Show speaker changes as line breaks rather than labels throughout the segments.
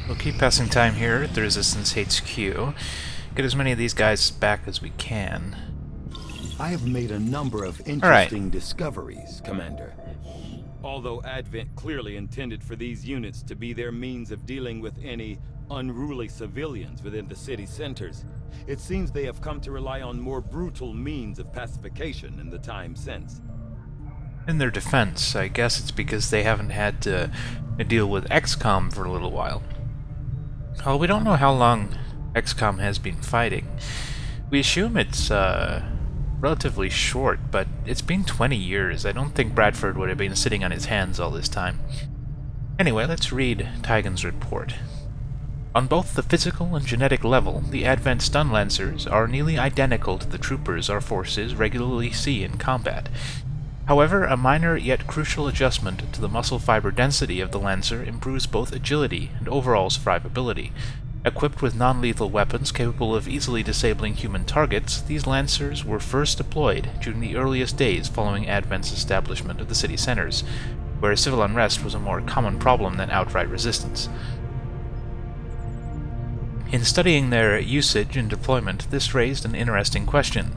We'll keep passing time here at the Resistance HQ. Get as many of these guys back as we can.
I have made a number of
Alright.
interesting discoveries, Commander.
Although Advent clearly intended for these units to be their means of dealing with any unruly civilians within the city centers, it seems they have come to rely on more brutal means of pacification in the time since.
In their defense, I guess it's because they haven't had to deal with XCOM for a little while. Well, we don't know how long XCOM has been fighting. We assume it's relatively short, but it's been 20 years. I don't think Bradford would have been sitting on his hands all this time. Anyway, let's read Tygan's report. On both the physical and genetic level, the Advent stun lancers are nearly identical to the troopers our forces regularly see in combat. However, a minor yet crucial adjustment to the muscle fiber density of the Lancer improves both agility and overall survivability. Equipped with non-lethal weapons capable of easily disabling human targets, these Lancers were first deployed during the earliest days following Advent's establishment of the city centers, where civil unrest was a more common problem than outright resistance. In studying their usage and deployment, this raised an interesting question.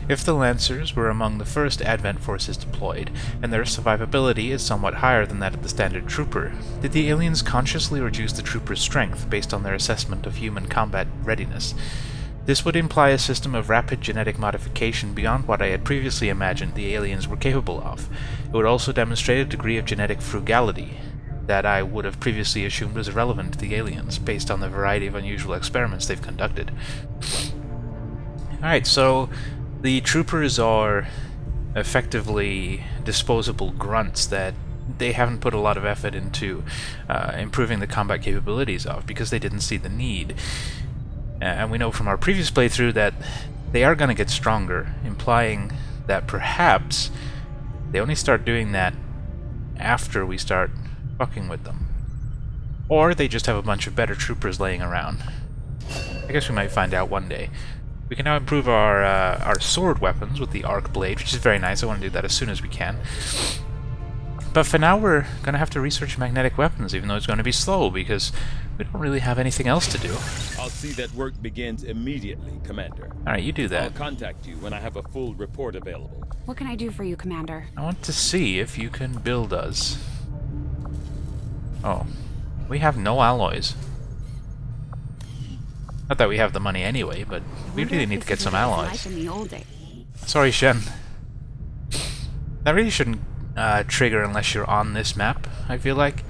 If the Lancers were among the first Advent forces deployed, and their survivability is somewhat higher than that of the standard trooper, did the aliens consciously reduce the trooper's strength based on their assessment of human combat readiness? This would imply a system of rapid genetic modification beyond what I had previously imagined the aliens were capable of. It would also demonstrate a degree of genetic frugality that I would have previously assumed was irrelevant to the aliens, based on the variety of unusual experiments they've conducted. Alright, so the troopers are effectively disposable grunts that they haven't put a lot of effort into improving the combat capabilities of, because they didn't see the need. And we know from our previous playthrough that they are going to get stronger, implying that perhaps they only start doing that after we start fucking with them. Or they just have a bunch of better troopers laying around. I guess we might find out one day. We can now improve our sword weapons with the arc blade, which is very nice. I want to do that as soon as we can. But for now we're going to have to research magnetic weapons, even though it's going to be slow, because we don't really have anything else to do.
I'll see that work begins immediately, Commander.
Alright, you do that.
I'll contact you when I have a full report available.
What can I do for you, Commander?
I want to see if you can build us. Oh, we have no alloys. Not that we have the money anyway, but we really need to get some alloys. Sorry, Shen. That really shouldn't trigger unless you're on this map, I feel like.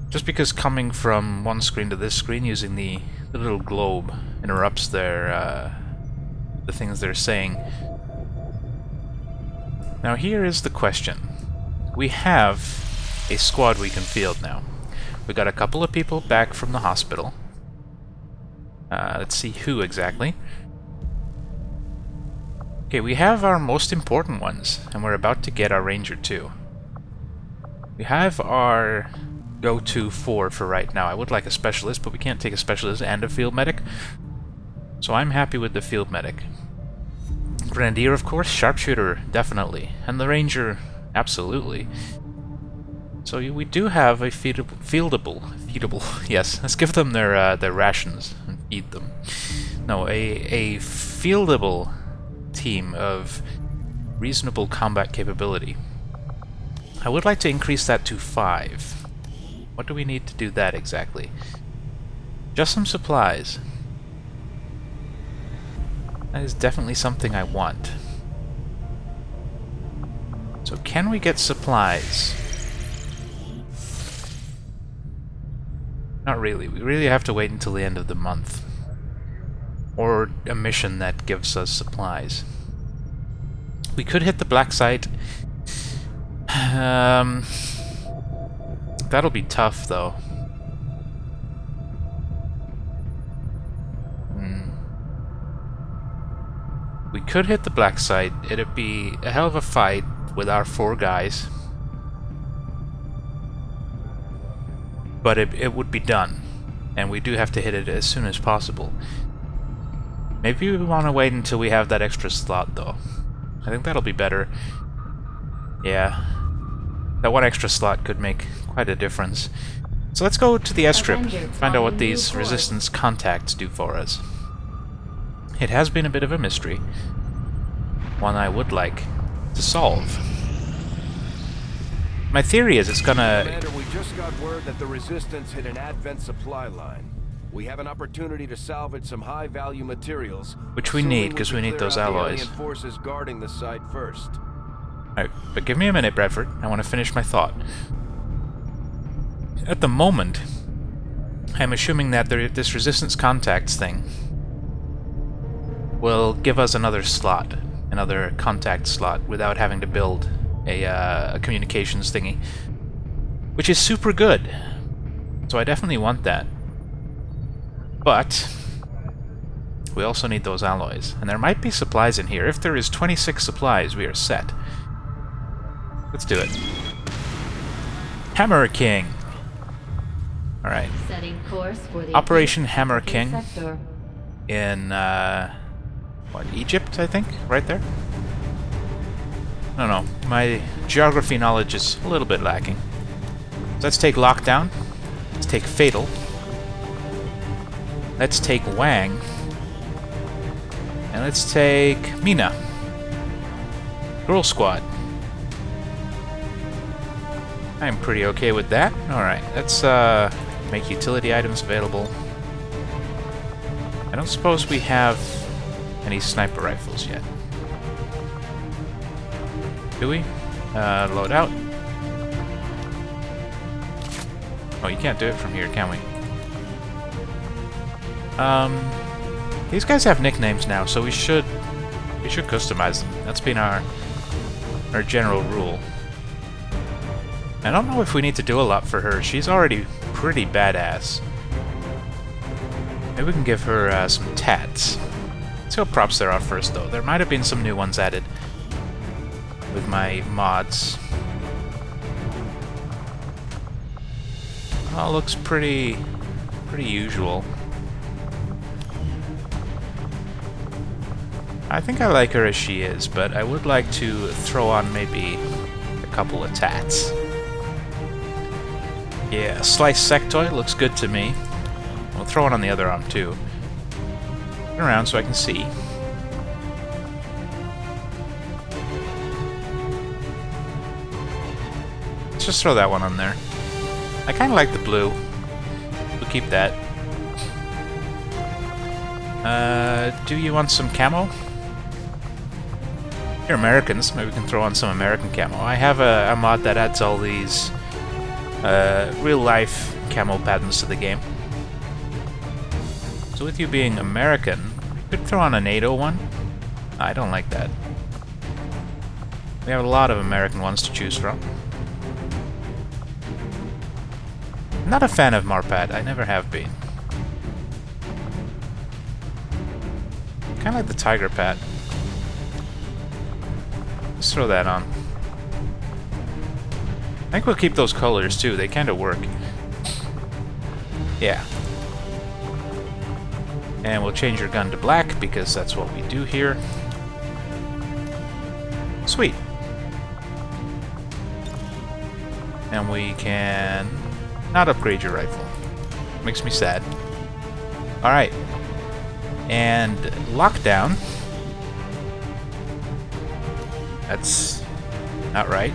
Just because coming from one screen to this screen using the little globe interrupts their the things they're saying. Now here is the question. We have a squad we can field now. We got a couple of people back from the hospital. Let's see who exactly. Okay, we have our most important ones, and we're about to get our Ranger too. We have our go-to 4 for right now. I would like a specialist, but we can't take a specialist and a field medic. So I'm happy with the field medic. Grenadier, of course. Sharpshooter, definitely. And the Ranger, absolutely. So we do have a feedable, yes. Let's give them their rations and feed them. No, a fieldable team of reasonable combat capability. I would like to increase that to 5. What do we need to do that exactly? Just some supplies. That is definitely something I want. So can we get supplies? Not really. We really have to wait until the end of the month. Or a mission that gives us supplies. We could hit the black site. That'll be tough, though. We could hit the black site. It'd be a hell of a fight with our 4 guys. But it would be done. And we do have to hit it as soon as possible. Maybe we want to wait until we have that extra slot, though. I think that'll be better. Yeah. That one extra slot could make quite a difference. So let's go to the airstrip, find out what these resistance contacts do for us. It has been a bit of a mystery. One I would like to solve. My theory is it's gonna...
Commander, we just got word that the Resistance hit an Advent supply line. We have an opportunity to salvage some high-value materials,
which we need, because we need those alloys.
The alien forces guarding the site first.
Alright, but give me a minute, Bradford. I want to finish my thought. At the moment, I'm assuming that this resistance contacts thing will give us another slot, another contact slot, without having to build a communications thingy, which is super good. So I definitely want that. But we also need those alloys, and there might be supplies in here. If there is 26 supplies, we are set. Let's do it. Hammer King. All right.
Setting course for the
Operation Hammer King
sector.
in what, Egypt, I think, right there. I don't know. My geography knowledge is a little bit lacking. So let's take Lockdown. Let's take Fatal. Let's take Wang. And let's take Mina. Girl Squad. I'm pretty okay with that. Alright, let's make utility items available. I don't suppose we have any sniper rifles yet. Do we? Load out. Oh, you can't do it from here, can we? These guys have nicknames now, so we should customize them. That's been our general rule. I don't know if we need to do a lot for her. She's already pretty badass. Maybe we can give her some tats. Let's see what props there are first, though. There might have been some new ones added with my mods. Oh, looks pretty usual. I think I like her as she is, but I would like to throw on maybe a couple of tats. Yeah, Slice Sectoid looks good to me. We'll throw it on the other arm too. Turn around so I can see. Let's just throw that one on there. I kind of like the blue. We'll keep that. Do you want some camo? You're Americans. Maybe we can throw on some American camo. I have a mod that adds all these real-life camo patterns to the game. So with you being American, we could throw on a NATO one. I don't like that. We have a lot of American ones to choose from. I'm not a fan of Marpad. I never have been. Kind of like the Tiger Pad. Let's throw that on. I think we'll keep those colors too. They kind of work. Yeah. And we'll change your gun to black because that's what we do here. Sweet. And we can not upgrade your rifle. Makes me sad. Alright. And Lockdown. That's not right.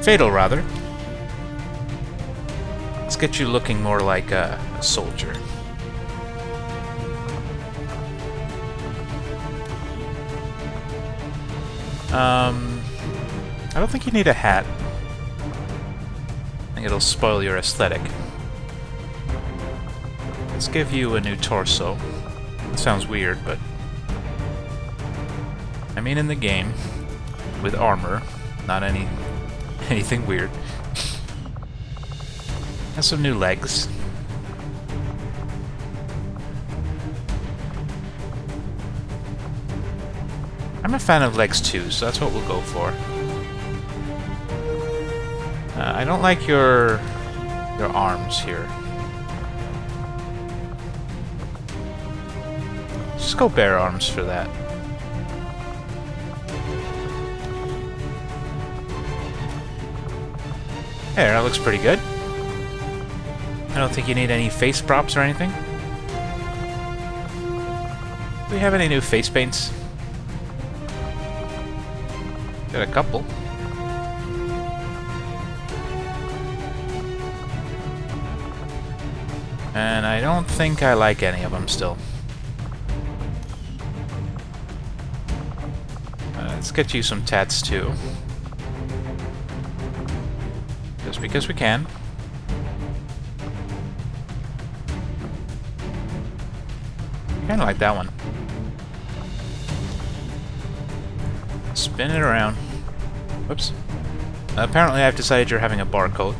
Fatal, rather. Let's get you looking more like a soldier. I don't think you need a hat. I think it'll spoil your aesthetic. Let's give you a new torso. It sounds weird, but I mean in the game, with armor, not anything weird. And some new legs. I'm a fan of legs too, so that's what we'll go for. I don't like your arms here. Just go bare arms for that. There, that looks pretty good. I don't think you need any face props or anything. Do we have any new face paints? Got a couple. And I don't think I like any of them still. Let's get you some tats too. Just because we can. Kinda like that one. Spin it around. Whoops. Apparently I've decided you're having a barcode.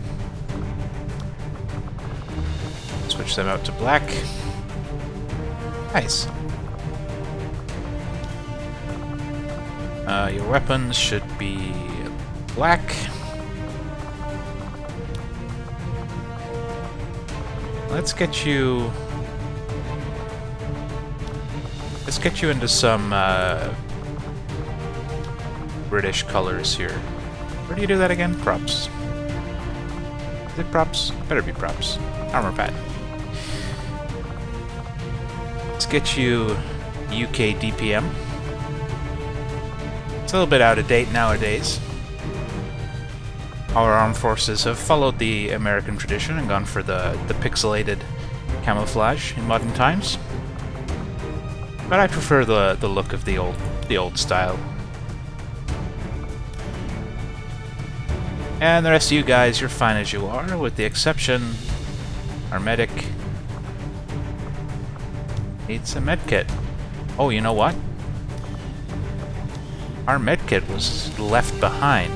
Switch them out to black. Nice. Your weapons should be black. Let's get you into some British colors here. Where do you do that again? Props. Is it props? Better be props. Armor pad. Let's get you UK DPM. It's a little bit out of date nowadays. Our armed forces have followed the American tradition and gone for the pixelated camouflage in modern times. But I prefer the look of the old style. And the rest of you guys, you're fine as you are, with the exception our medic needs a medkit. Oh, you know what? Our medkit was left behind.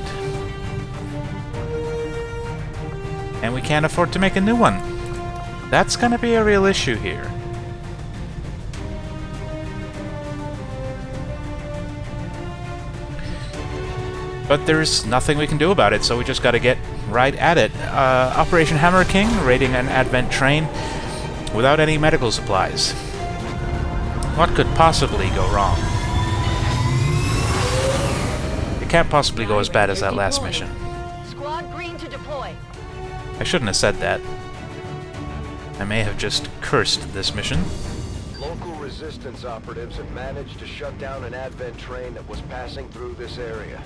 And we can't afford to make a new one. That's gonna be a real issue here. But there's nothing we can do about it, so we just gotta get right at it. Operation Hammer King, raiding an Advent train without any medical supplies. What could possibly go wrong? It can't possibly go as bad as that last mission.
Squad green to deploy.
I shouldn't have said that. I may have just cursed this mission.
Local resistance operatives have managed to shut down an Advent train that was passing through this area.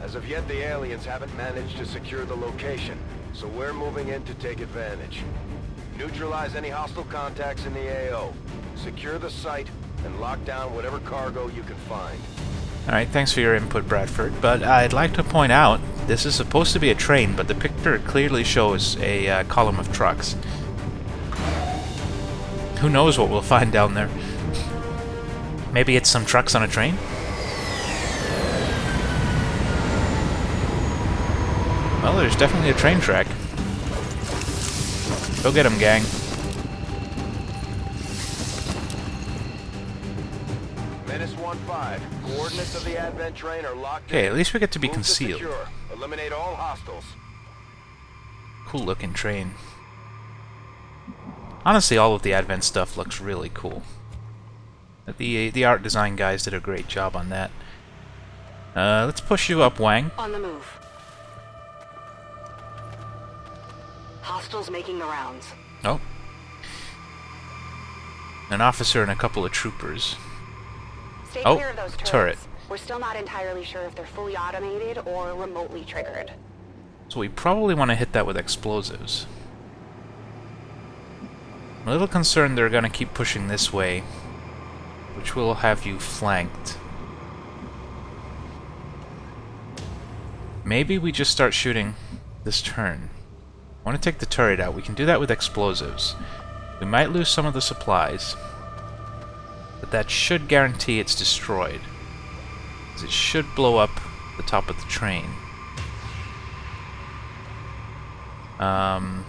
As of yet, the aliens haven't managed to secure the location, so we're moving in to take advantage. Neutralize any hostile contacts in the AO. Secure the site and lock down whatever cargo you can find.
Alright, thanks for your input, Bradford, but I'd like to point out, this is supposed to be a train, but the picture clearly shows a column of trucks. Who knows what we'll find down there? Maybe it's some trucks on a train? Well, there's definitely a train track. Go get him, gang.
Menace 1-5. Coordinates of the Advent train are locked in.
Okay, at least we get to be
Move
concealed.
secure. Eliminate all hostiles.
Cool looking train. Honestly, all of the Advent stuff looks really cool. The art design guys did a great job on that. Let's push you up, Wang.
On the move. Hostiles making the rounds.
Oh. An officer and a couple of troopers.
Stay
Oh,
clear of those turrets.
turret.
We're still not entirely sure if they're fully automated or remotely triggered.
So we probably want to hit that with explosives. I'm a little concerned they're going to keep pushing this way, which will have you flanked. Maybe we just start shooting this turn. I want to take the turret out. We can do that with explosives. We might lose some of the supplies, but that should guarantee it's destroyed, because it should blow up the top of the train. On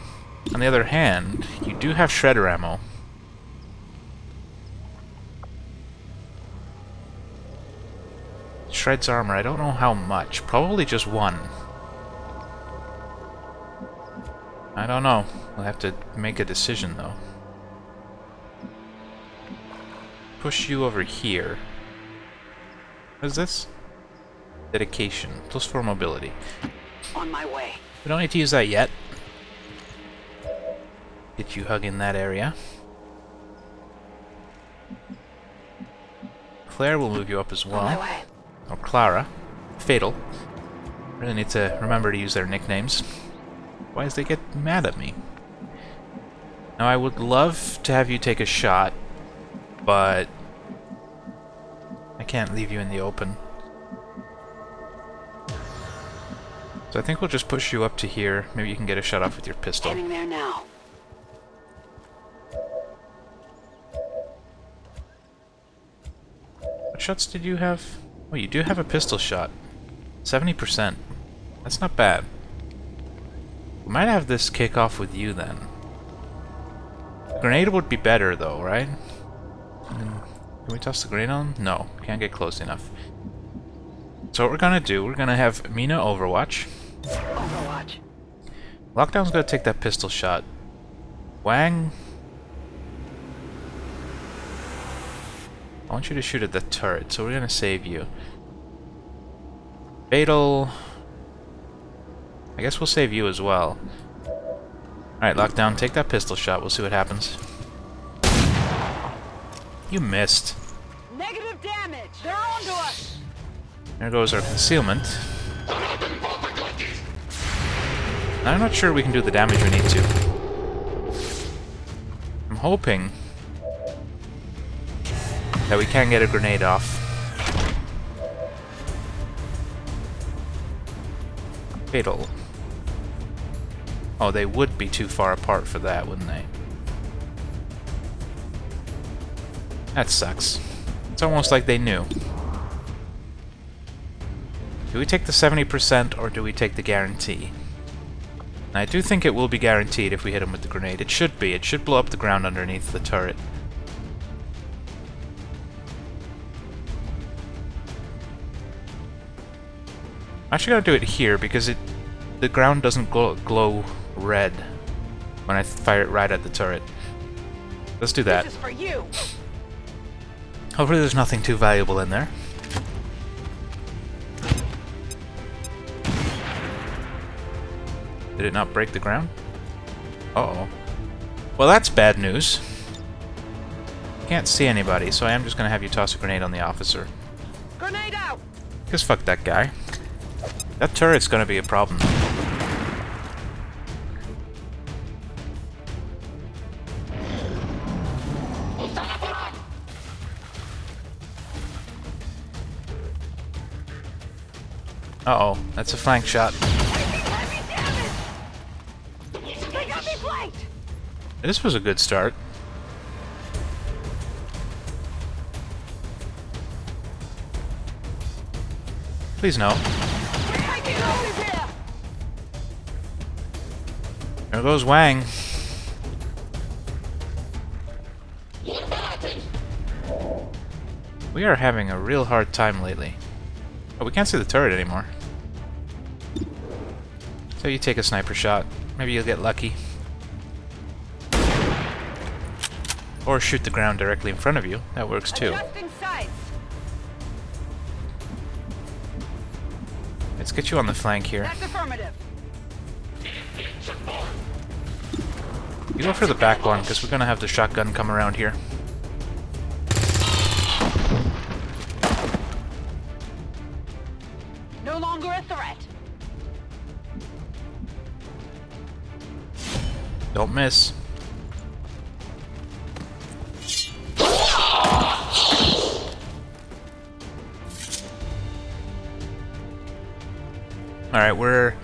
the other hand, you do have shredder ammo. Shreds armor, I don't know how much. Probably just one. I don't know. We'll have to make a decision, though. Push you over here. What is this? Dedication. +4 mobility.
On my way.
We don't need to use that yet. Get you hugging that area. Claire will move you up as
On my
well.
way.
Or Clara. Fatal. Really need to remember to use their nicknames. Otherwise they get mad at me. Now I would love to have you take a shot, but I can't leave you in the open. So I think we'll just push you up to here. Maybe you can get a shot off with your pistol.
Heading there now.
What shots did you have? Oh, you do have a pistol shot. 70%. That's not bad. We might have this kick off with you then. Grenade would be better though, right? Can we toss the grenade on? No, can't get close enough. So what we're gonna do, we're gonna have Mina Overwatch.
Overwatch.
Lockdown's gonna take that pistol shot. Wang, I want you to shoot at the turret, so we're gonna save you. Fatal, I guess we'll save you as well. Alright, Lockdown, take that pistol shot, we'll see what happens. You missed.
Negative damage. They're on to us.
There goes our concealment. I'm not sure we can do the damage we need to. I'm hoping that we can get a grenade off. Fatal. Oh, they would be too far apart for that, wouldn't they? That sucks. It's almost like they knew. Do we take the 70% or do we take the guarantee? And I do think it will be guaranteed if we hit him with the grenade. It should be. It should blow up the ground underneath the turret. I'm actually gonna do it here because the ground doesn't glow red when I fire it right at the turret. Let's do that.
This is for you.
Hopefully there's nothing too valuable in there. Did it not break the ground? Uh-oh. Well, that's bad news. Can't see anybody, so I am just gonna have you toss a grenade on the officer.
Grenade out.
Because fuck that guy. That turret's gonna be a problem. Uh-oh, that's a flank shot.
Heavy damage. They got me flanked.
This was a good start. Please no.
We're taking over here.
There goes Wang. We are having a real hard time lately. Oh, we can't see the turret anymore. So you take a sniper shot. Maybe you'll get lucky. Or shoot the ground directly in front of you. That works too.
Adjusting sights.
Let's get you on the flank here.
That's affirmative.
You go for the back one, because we're going to have the shotgun come around here.
No longer a threat.
Don't miss. Alright,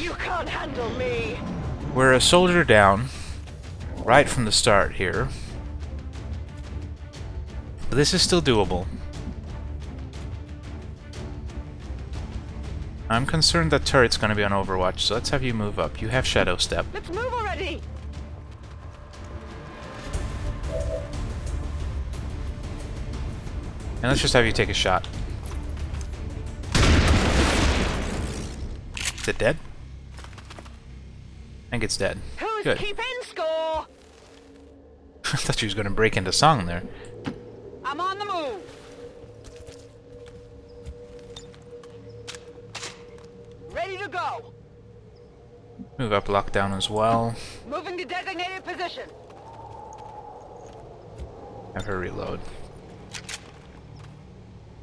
You can't handle me.
we're a soldier down right from the start here. But this is still doable. I'm concerned that turret's going to be on Overwatch, so let's have you move up. You have Shadow Step.
Let's move already.
And let's just have you take a shot. Is it dead? I think it's dead.
Who's
Good.
keeping score?
I thought she was going to break into song there.
I'm on the move. Ready to go.
Move up lockdown as well.
Moving to designated position.
Have her reload.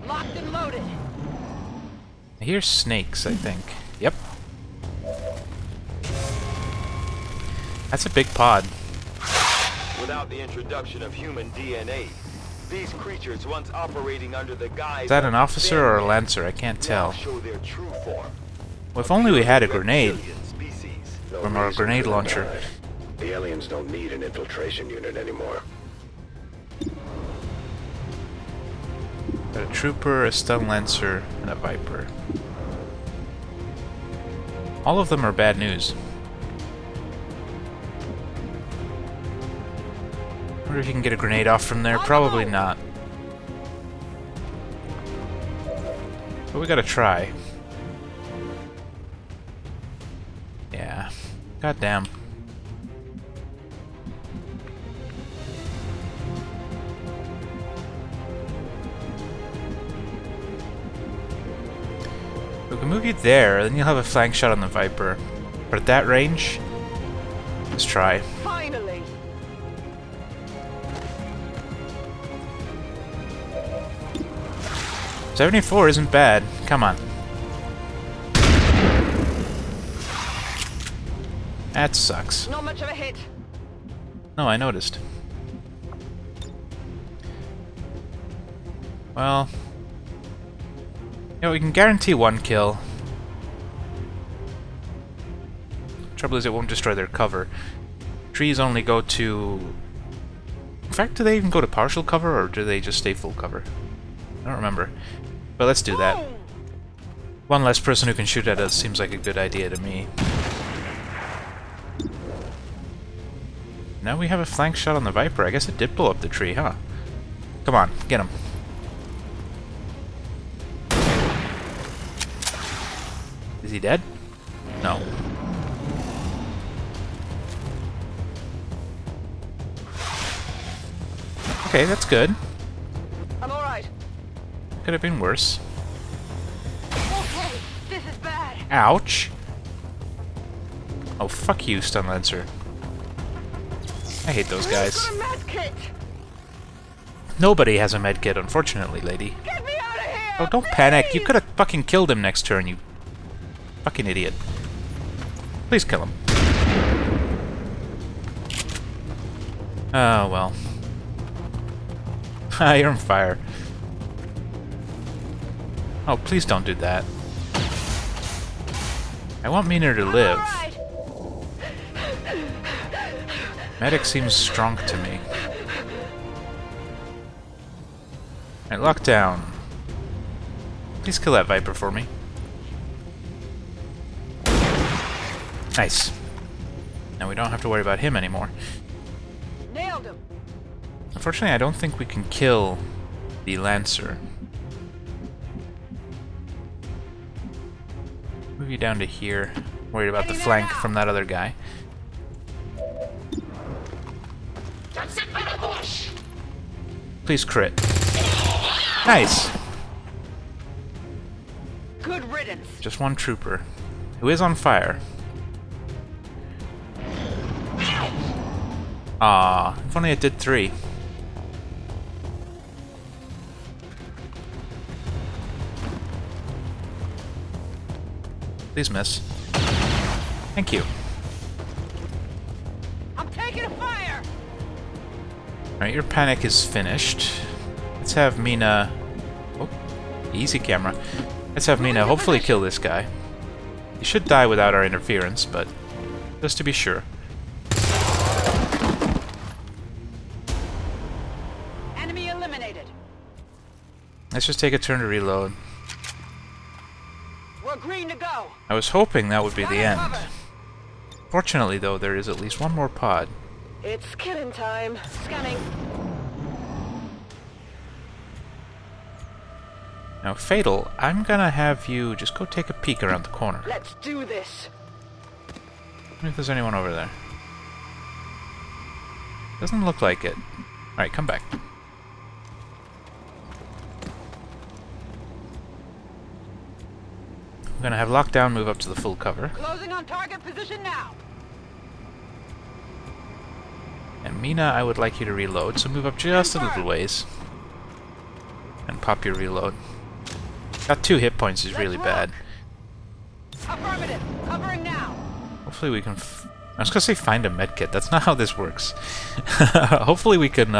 Locked and loaded.
I hear snakes, I think. Yep. That's a big pod.
Without the introduction of human DNA, these creatures once operating under the guise
Is that
of
an officer or a
remnant
lancer? I can't
now
tell.
show their true form.
Well, if only we had a grenade
Reptilian species.
from our grenade launcher.
The aliens don't need an infiltration unit anymore.
Got a trooper, a stun lancer, and a viper. All of them are bad news. Wonder if you can get a grenade off from there. Probably not. But we gotta try. Yeah. Goddamn. We can move you there, then you'll have a flank shot on the Viper. But at that range, let's try.
Finally.
74 isn't bad. Come on. That sucks.
Not much of a hit.
No, I noticed. Well... yeah, we can guarantee one kill. Trouble is it won't destroy their cover. Trees only go to... in fact, do they even go to partial cover, or do they just stay full cover? I don't remember. But let's do that. One less person who can shoot at us seems like a good idea to me. Now we have a flank shot on the Viper. I guess it did blow up the tree, huh? Come on, get him. Is he dead? No. Okay, that's good.
I'm alright.
Could have been worse.
Okay, this is bad.
Ouch! Oh, fuck you, Stun Lancer. I hate those guys.
Got a med kit.
Nobody has a medkit, unfortunately, lady.
Get me out of here.
Oh, don't panic. You could have fucking killed him next turn, you fucking idiot. Please kill him. Oh, well. Ah, you're on fire. Oh, please don't do that. I want Meaner to live.
Alright.
Medic seems strong to me. Alright, lockdown. Please kill that Viper for me. Nice. Now we don't have to worry about him anymore.
Nailed him.
Unfortunately, I don't think we can kill the Lancer. Move you down to here. Worried about the flank from that other guy. Please crit. Nice!
Good riddance.
Just one trooper. Who is on fire. Ah, if only it did 3. Please miss. Thank you.
I'm taking fire.
Alright, your panic is finished. Let's have Mina... oh, easy camera. Let's have Mina hopefully kill this guy. He should die without our interference, but just to be sure.
Enemy eliminated.
Let's just take a turn to reload.
We're green to go.
I was hoping that would be the
Fire
end.
cover.
Fortunately, though, there is at least one more pod.
It's killing time. Scanning.
Now, Fatal, I'm gonna have you just go take a peek around the corner.
Let's do this.
Wonder if there's anyone over there. Doesn't look like it. Alright, come back. I'm gonna have lockdown move up to the full cover.
Closing on target position now.
And Mina, I would like you to reload, so move up just a little ways. And pop your reload. Got 2 hit points is really bad.
Affirmative. Covering now.
Hopefully we can... I was gonna say find a medkit. That's not how this works. Hopefully we can,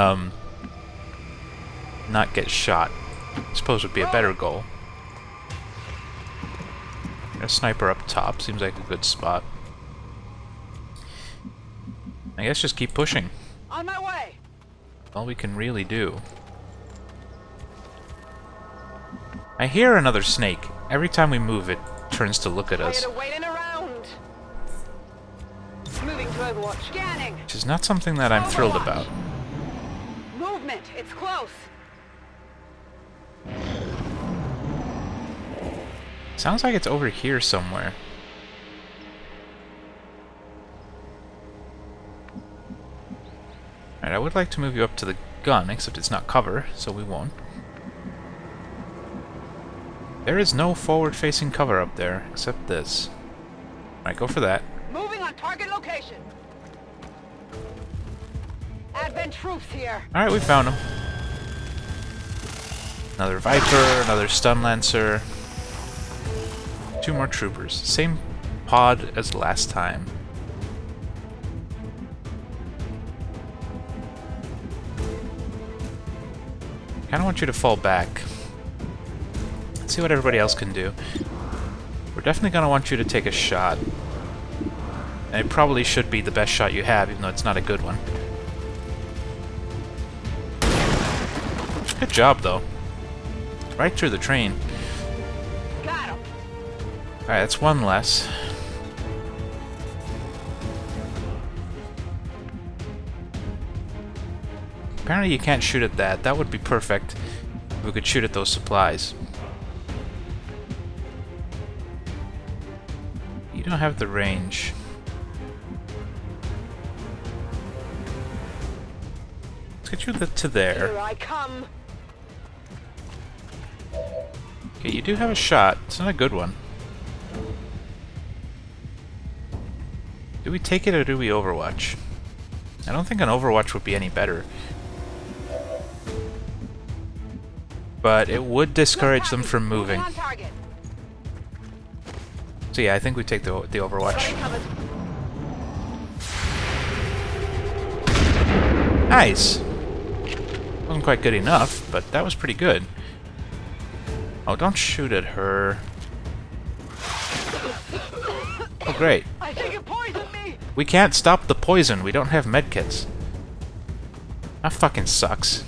not get shot. I suppose would be a better goal. A sniper up top. Seems like a good spot. I guess just keep pushing.
On my way.
All we can really do. I hear another snake. Every time we move, it turns to look at us.
Waiting around. Moving to Overwatch. Scanning.
Which is not something that I'm thrilled about.
Movement. It's close.
Sounds like it's over here somewhere. Alright, I would like to move you up to the gun, except it's not cover, so we won't. There is no forward-facing cover up there, except this. Alright, go for that.
Moving on target location. Advent troops here.
Alright, we found him. Another Viper, another Stun Lancer. 2 more troopers. Same pod as last time. Kinda want you to fall back. Let's see what everybody else can do. We're definitely gonna want you to take a shot. And it probably should be the best shot you have, even though it's not a good one. Good job, though. Right through the train.
Got him.
Alright, that's 1 less. Apparently you can't shoot at that. That would be perfect if we could shoot at those supplies. You don't have the range. Let's get you to there.
Here I come.
Okay, you do have a shot. It's not a good one. Do we take it or do we Overwatch? I don't think an Overwatch would be any better. But it would discourage them from moving.
On target.
So yeah, I think we take the Overwatch. Nice! Wasn't quite good enough, but that was pretty good. Oh, don't shoot at her. Oh, great.
I think it poisoned me.
We can't stop the poison. We don't have medkits. That fucking sucks.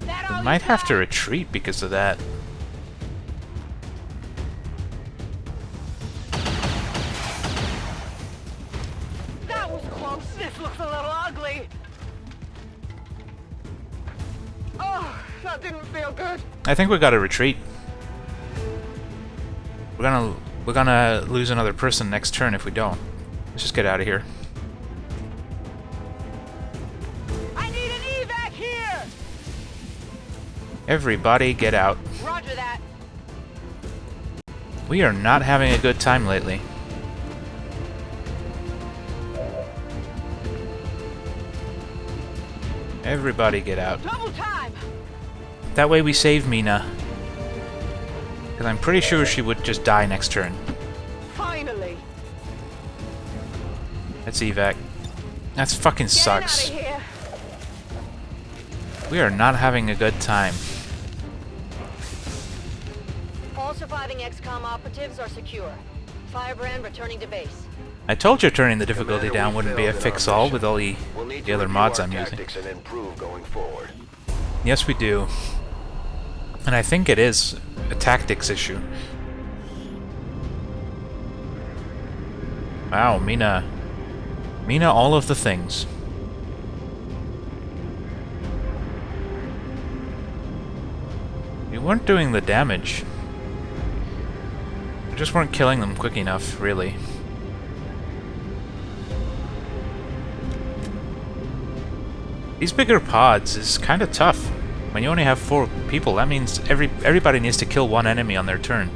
We might have to retreat because of that.
That was close. This looks a little ugly. Oh, that didn't feel good.
I think we gotta retreat. We're gonna lose another person next turn if we don't. Let's just get out of here.
I need an evac here.
Everybody get out.
Roger that.
We are not having a good time lately. Everybody get out.
Double time.
That way we save Mina. Because I'm pretty sure she would just die next turn.
Finally.
That's evac. That's fucking sucks.
Get out of here.
We are not having a good time.
All surviving XCOM operatives are secure. Firebrand returning to base.
I told you turning the difficulty
Commander,
down
we
wouldn't be a
failed in our
fix-all
mission.
with all the
We'll need
the
to
other
review
mods
our
I'm using.
tactics and improve going forward.
Yes, we do. And I think it is a tactics issue. Wow, Mina. Mina, all of the things. We weren't doing the damage. We just weren't killing them quick enough, really. These bigger pods is kind of tough. When you only have 4 people, that means everybody needs to kill one enemy on their turn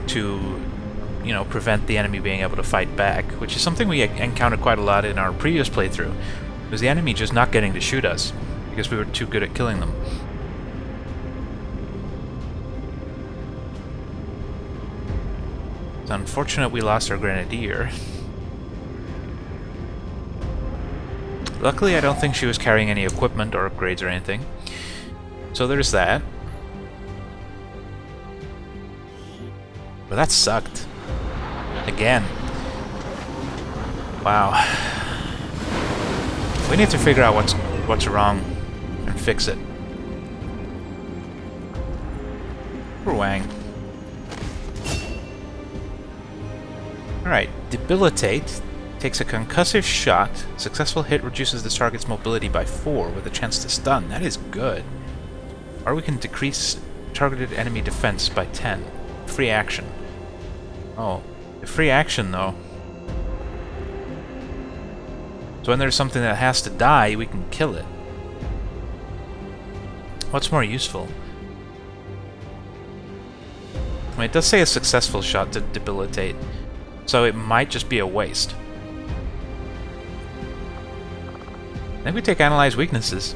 to, you know, prevent the enemy being able to fight back, which is something we encountered quite a lot in our previous playthrough. Was the enemy just not getting to shoot us because we were too good at killing them. It's unfortunate we lost our grenadier. Luckily, I don't think she was carrying any equipment or upgrades or anything. So there's that. But that sucked. Again. Wow. We need to figure out what's wrong and fix it. Poor Wang. Alright, debilitate. Takes a concussive shot. Successful hit reduces the target's mobility by 4 with a chance to stun. That is good. Or we can decrease targeted enemy defense by 10. Free action. Oh, the free action though. So when there's something that has to die, we can kill it. What's more useful? I mean, it does say a successful shot to debilitate, so it might just be a waste. I think we take Analyze Weaknesses.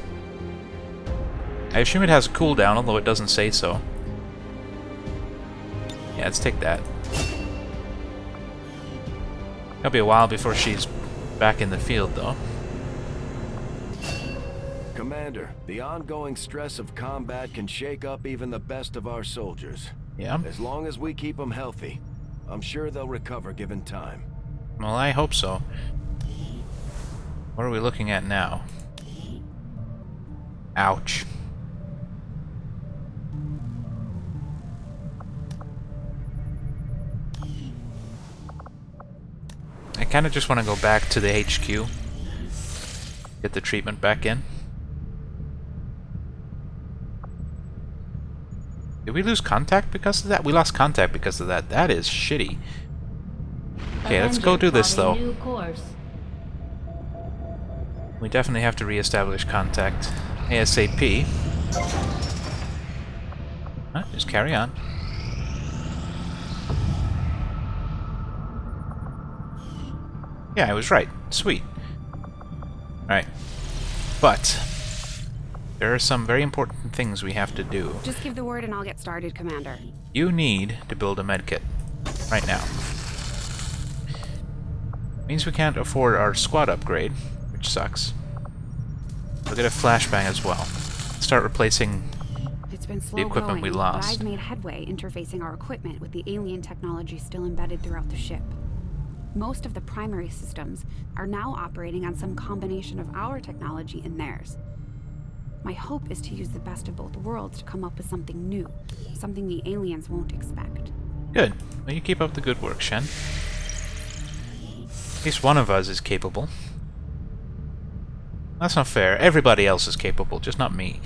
I assume it has a cooldown, although it doesn't say so. Yeah, let's take that. It'll be a while before she's back in the field, though.
Commander, the ongoing stress of combat can shake up even the best of our soldiers.
Yeah.
As long as we keep them healthy, I'm sure they'll recover given time.
Well, I hope so. What are we looking at now? Ouch. I kind of just want to go back to the HQ. Get the treatment back in. Did we lose contact because of that? We lost contact because of that. That is shitty. Okay, let's go do this though. We definitely have to re-establish contact ASAP. Huh, just carry on. Yeah, I was right. Sweet. Alright. But there are some very important things we have to do.
Just give the word and I'll get started, Commander.
You need to build a medkit. Right now. Means we can't afford our squad upgrade, which sucks. We'll get a flashbang as well. Start replacing
It's been slow
the equipment
going,
we lost.
but I've made headway interfacing our equipment with the alien technology still embedded throughout the ship. Most of the primary systems are now operating on some combination of our technology and theirs. My hope is to use the best of both worlds to come up with something new, something the aliens won't expect.
Good. Well, you keep up the good work, Shen. At least one of us is capable. That's not fair. Everybody else is capable, just not me.